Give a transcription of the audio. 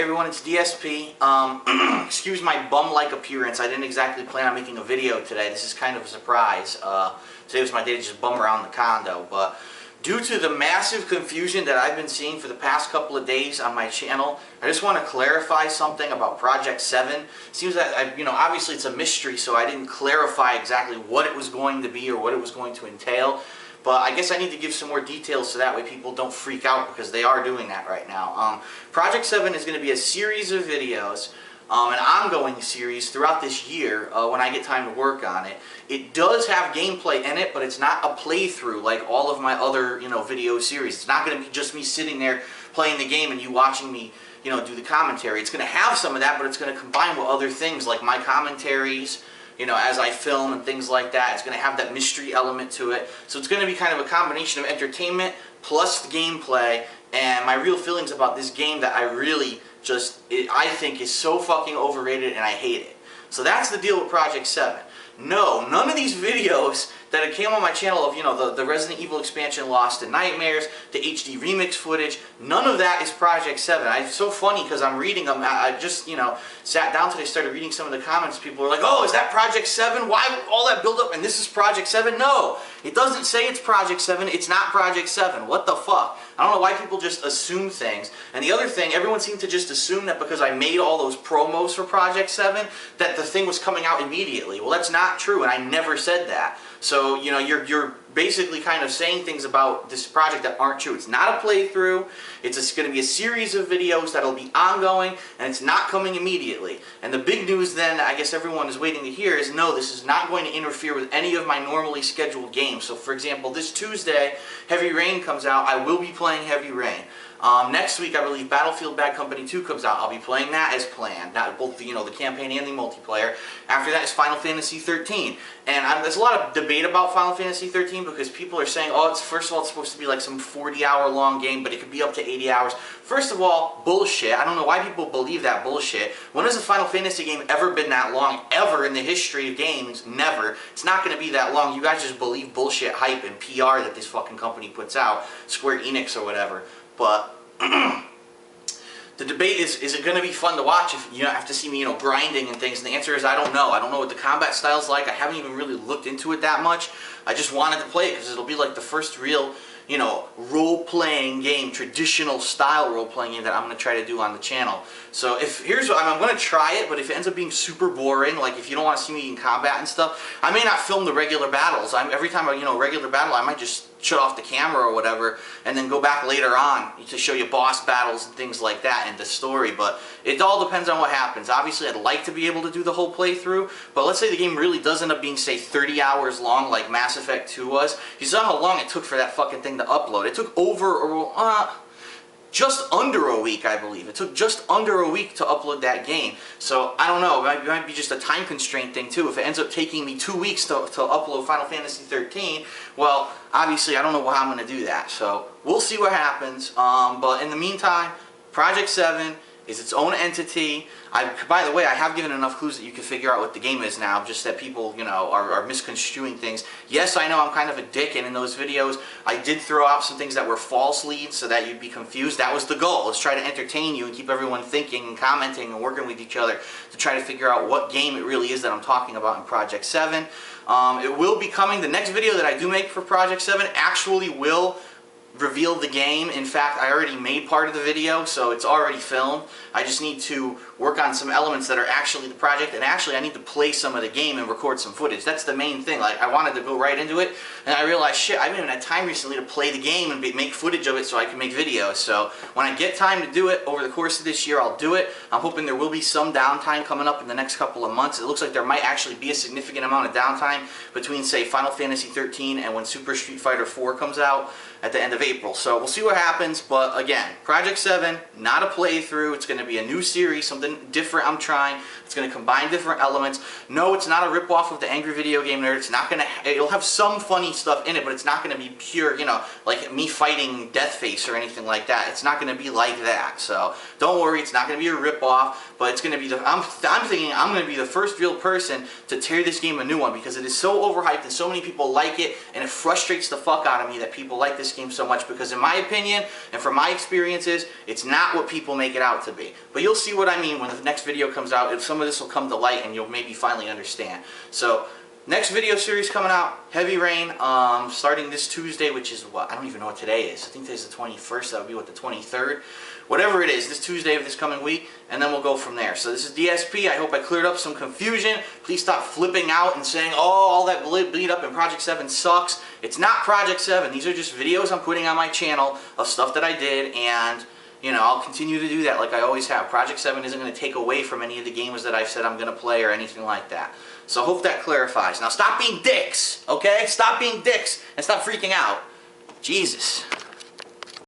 everyone, it's DSP. Excuse my bum-like appearance. I didn't exactly plan on making a video today. This is kind of a surprise. Today was my day to just bum around the condo, but due to the massive confusion that I've been seeing for the past couple of days on my channel, I just want to clarify something about Project 7. Seems that, obviously it's a mystery, so I didn't clarify exactly what it was going to be or what it was going to entail. But I guess I need to give some more details so that way people don't freak out, because they are doing that right now. Project 7 is going to be a series of videos, an ongoing series throughout this year when I get time to work on it. It does have gameplay in it, but it's not a playthrough like all of my other video series. It's not going to be just me sitting there playing the game and you watching me do the commentary. It's going to have some of that, but it's going to combine with other things like my commentaries, as I film and things like that. It's going to have that mystery element to it. So it's going to be kind of a combination of entertainment plus the gameplay and my real feelings about this game that I really I think is so fucking overrated and I hate it. So that's the deal with Project 7. No, none of these videos that came on my channel of, the Resident Evil expansion Lost in Nightmares, the HD remix footage, none of that is Project 7. It's so funny because I'm reading them. I just, sat down today, started reading some of the comments. People were like, oh, is that Project 7? Why all that build up and this is Project 7? No, it doesn't say it's Project 7. It's not Project 7. What the fuck? I don't know why people just assume things. And the other thing, everyone seemed to just assume that because I made all those promos for Project 7, that the thing was coming out immediately. Well, that's not true, and I never said that. So, you're basically kind of saying things about this project that aren't true. It's not a playthrough. It's going to be a series of videos that'll be ongoing, and it's not coming immediately. And the big news then, I guess everyone is waiting to hear, is no, this is not going to interfere with any of my normally scheduled games. So, for example, this Tuesday, Heavy Rain comes out. I will be playing Heavy Rain. Next week, I believe Battlefield Bad Company 2 comes out. I'll be playing that as planned, not both the campaign and the multiplayer. After that is Final Fantasy 13, and there's a lot of debate about Final Fantasy 13 because people are saying, oh, first of all, it's supposed to be like some 40-hour long game, but it could be up to 80 hours. First of all, bullshit. I don't know why people believe that bullshit. When has a Final Fantasy game ever been that long? Ever in the history of games? Never. It's not going to be that long. You guys just believe bullshit hype and PR that this fucking company puts out, Square Enix or whatever. But the debate is it going to be fun to watch if you have to see me grinding and things? And the answer is I don't know. I don't know what the combat style's like. I haven't even really looked into it that much. I just wanted to play it because it'll be like the first real role-playing game, traditional style role-playing game that I'm going to try to do on the channel. So here's what I'm going to try it, but if it ends up being super boring, like if you don't want to see me in combat and stuff, I may not film the regular battles. Every time regular battle, I might just shut off the camera or whatever and then go back later on to show you boss battles and things like that and the story. But it all depends on what happens. Obviously, I'd like to be able to do the whole playthrough, but let's say the game really does end up being, say, 30 hours long like Mass Effect 2 was. You saw how long it took for that fucking thing to upload. It took just under a week, I believe. It took just under a week to upload that game. So, I don't know. It might be just a time constraint thing, too. If it ends up taking me 2 weeks to upload Final Fantasy 13, well, obviously, I don't know how I'm going to do that. So, we'll see what happens. But in the meantime, Project 7 is its own entity. By the way, I have given enough clues that you can figure out what the game is now, just that people, are misconstruing things. Yes, I know I'm kind of a dick, and in those videos, I did throw out some things that were false leads so that you'd be confused. That was the goal. Let's try to entertain you and keep everyone thinking and commenting and working with each other to try to figure out what game it really is that I'm talking about in Project 7. It will be coming. The next video that I do make for Project 7 actually will reveal the game. In fact, I already made part of the video, so it's already filmed. I just need to work on some elements that are actually the project, and actually I need to play some of the game and record some footage. That's the main thing. Like, I wanted to go right into it, and I realized, shit, I haven't even had time recently to play the game and make footage of it so I can make videos. So when I get time to do it over the course of this year, I'll do it. I'm hoping there will be some downtime coming up in the next couple of months. It looks like there might actually be a significant amount of downtime between, say, Final Fantasy 13 and when Super Street Fighter 4 comes out at the end of April. So we'll see what happens, but again, Project 7, not a playthrough. It's going to be a new series, something different I'm trying. It's going to combine different elements. No, it's not a rip-off of the Angry Video Game Nerd. It's not going to, it'll have some funny stuff in it, but it's not going to be pure, like me fighting Deathface or anything like that. It's not going to be like that. So don't worry, it's not going to be a rip-off, but it's going to be I'm thinking I'm going to be the first real person to tear this game a new one because it is so overhyped and so many people like it, and it frustrates the fuck out of me that people like this game so much. much, because in my opinion, and from my experiences, it's not what people make it out to be. But you'll see what I mean when the next video comes out. If some of this will come to light and you'll maybe finally understand. So, next video series coming out, Heavy Rain, starting this Tuesday, which is what? I don't even know what today is. I think today's the 21st, that would be what, the 23rd? Whatever it is, this Tuesday of this coming week, and then we'll go from there. So this is DSP. I hope I cleared up some confusion. Please stop flipping out and saying, oh, all that bleed up in Project 7 sucks. It's not Project 7. These are just videos I'm putting on my channel of stuff that I did, and you know, I'll continue to do that like I always have. Project 7 isn't going to take away from any of the games that I've said I'm going to play or anything like that. So I hope that clarifies. Now stop being dicks, okay? Stop being dicks and stop freaking out. Jesus.